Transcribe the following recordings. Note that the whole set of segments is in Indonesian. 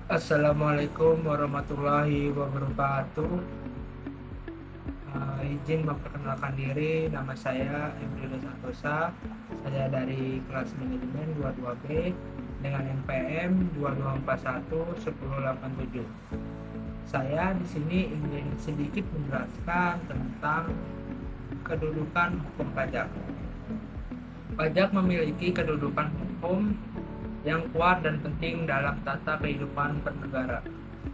Assalamualaikum warahmatullahi wabarakatuh. Izin memperkenalkan diri, nama saya Emilio Santosa. Saya dari kelas manajemen 22B dengan NPM 22411087. Saya di sini ingin sedikit menjelaskan tentang kedudukan hukum pajak. Pajak memiliki kedudukan hukum yang kuat dan penting dalam tata kehidupan bernegara.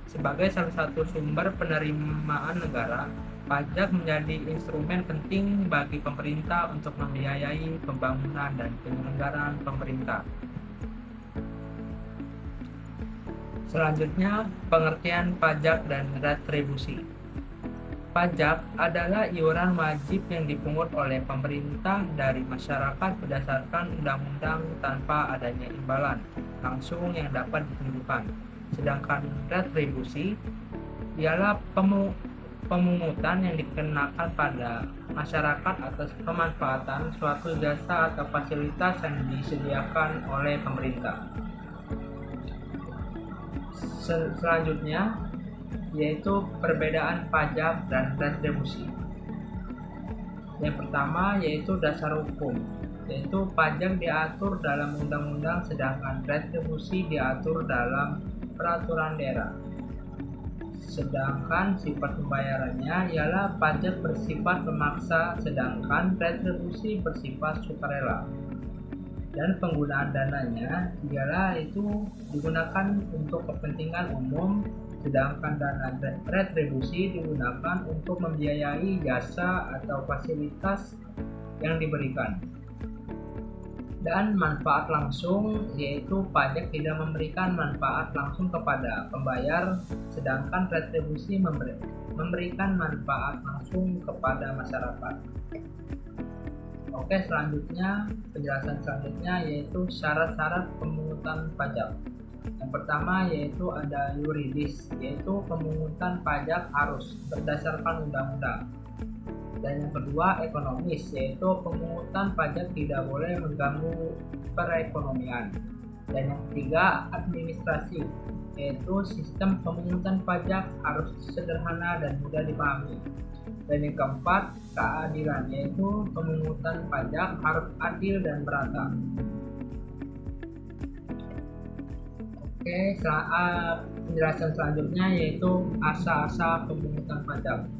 Sebagai salah satu sumber penerimaan negara, pajak menjadi instrumen penting bagi pemerintah untuk membiayai pembangunan dan penyelenggaraan pemerintah. Selanjutnya, pengertian pajak dan retribusi. Pajak adalah iuran wajib yang dipungut oleh pemerintah dari masyarakat berdasarkan undang-undang tanpa adanya imbalan langsung yang dapat ditunjukkan. Sedangkan retribusi ialah pemungutan yang dikenakan pada masyarakat atas pemanfaatan suatu jasa atau fasilitas yang disediakan oleh pemerintah. Selanjutnya yaitu perbedaan pajak dan retribusi. Yang pertama yaitu dasar hukum, yaitu pajak diatur dalam undang-undang sedangkan retribusi diatur dalam peraturan daerah. Sedangkan sifat pembayarannya ialah pajak bersifat memaksa sedangkan retribusi bersifat sukarela. Dan penggunaan dananya ialah itu digunakan untuk kepentingan umum, sedangkan dana retribusi digunakan untuk membiayai jasa atau fasilitas yang diberikan. Dan manfaat langsung yaitu pajak tidak memberikan manfaat langsung kepada pembayar, sedangkan retribusi memberikan manfaat langsung kepada masyarakat. Oke, penjelasan selanjutnya yaitu syarat-syarat pemungutan pajak. Yang pertama yaitu ada yuridis, yaitu pemungutan pajak harus berdasarkan undang-undang. Dan yang kedua ekonomis, yaitu pemungutan pajak tidak boleh mengganggu perekonomian. Dan yang ketiga administratif, yaitu sistem pemungutan pajak harus sederhana dan mudah dipahami. Dan yang keempat, keadilan, yaitu pemungutan pajak harus adil dan merata. Oke, penjelasan selanjutnya yaitu asas-asas pemungutan pajak.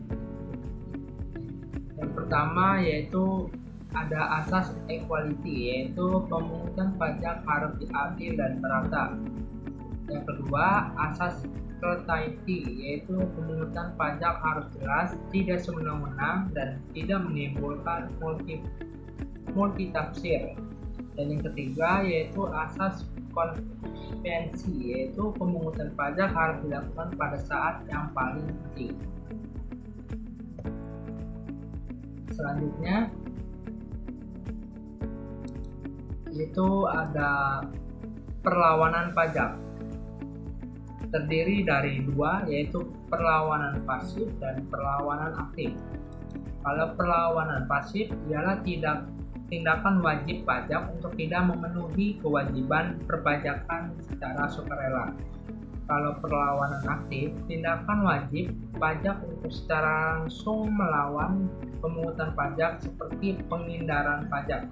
Yang pertama yaitu ada asas equality, yaitu pemungutan pajak harus adil dan merata. Yang kedua, asas clarity, yaitu pemungutan pajak harus jelas, tidak sewenang-wenang, dan tidak menimbulkan multitafsir. Dan yang ketiga yaitu asas konvensi, yaitu pemungutan pajak harus dilakukan pada saat yang paling penting. Selanjutnya yaitu ada perlawanan pajak. Terdiri dari dua, yaitu perlawanan pasif dan perlawanan aktif. Kalau perlawanan pasif ialah tindakan wajib pajak untuk tidak memenuhi kewajiban perpajakan secara sukarela. Kalau perlawanan aktif, tindakan wajib pajak untuk secara langsung melawan pemungutan pajak seperti penghindaran pajak.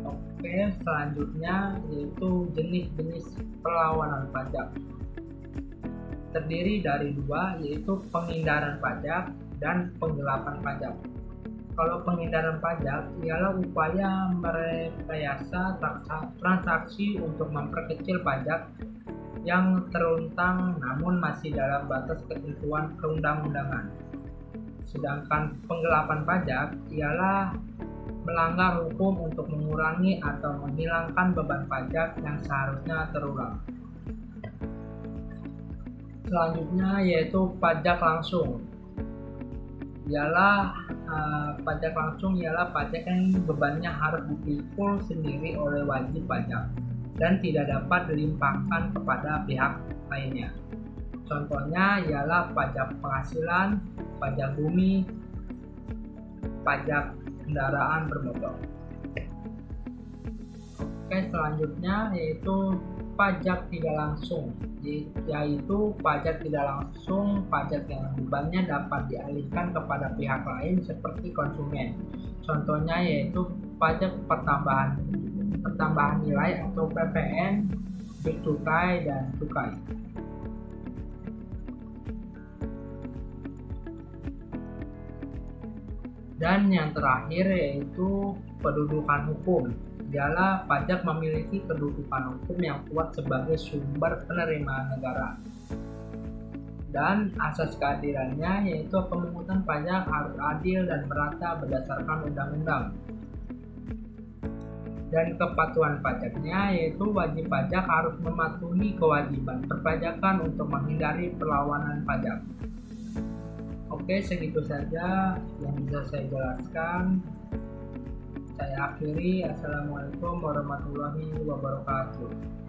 Oke, selanjutnya yaitu jenis-jenis perlawanan pajak. Terdiri dari dua, yaitu penghindaran pajak dan penggelapan pajak. Kalau penghindaran pajak ialah upaya merekayasa transaksi untuk memperkecil pajak yang teruntang namun masih dalam batas ketentuan perundang-undangan. Sedangkan penggelapan pajak ialah melanggar hukum untuk mengurangi atau menghilangkan beban pajak yang seharusnya terulang. Selanjutnya yaitu pajak langsung. Pajak langsung ialah pajak yang bebannya harus dipikul sendiri oleh wajib pajak dan tidak dapat dilimpahkan kepada pihak lainnya. Contohnya ialah pajak penghasilan, pajak bumi, pajak kendaraan bermotor. Oke, selanjutnya yaitu pajak tidak langsung, yaitu pajak tidak langsung, pajak yang bebannya dapat dialihkan kepada pihak lain seperti konsumen. Contohnya yaitu pajak pertambahan nilai atau PPN, cukai dan cukai. Dan yang terakhir yaitu kedudukan hukum. Ialah pajak memiliki kedudukan hukum yang kuat sebagai sumber penerimaan negara. Dan asas keadilannya yaitu pemungutan pajak harus adil dan merata berdasarkan undang-undang. Dan kepatuhan pajaknya yaitu wajib pajak harus mematuhi kewajiban perpajakan untuk menghindari perlawanan pajak. Oke, segitu saja yang bisa saya jelaskan. Saya akhiri. Assalamualaikum warahmatullahi wabarakatuh.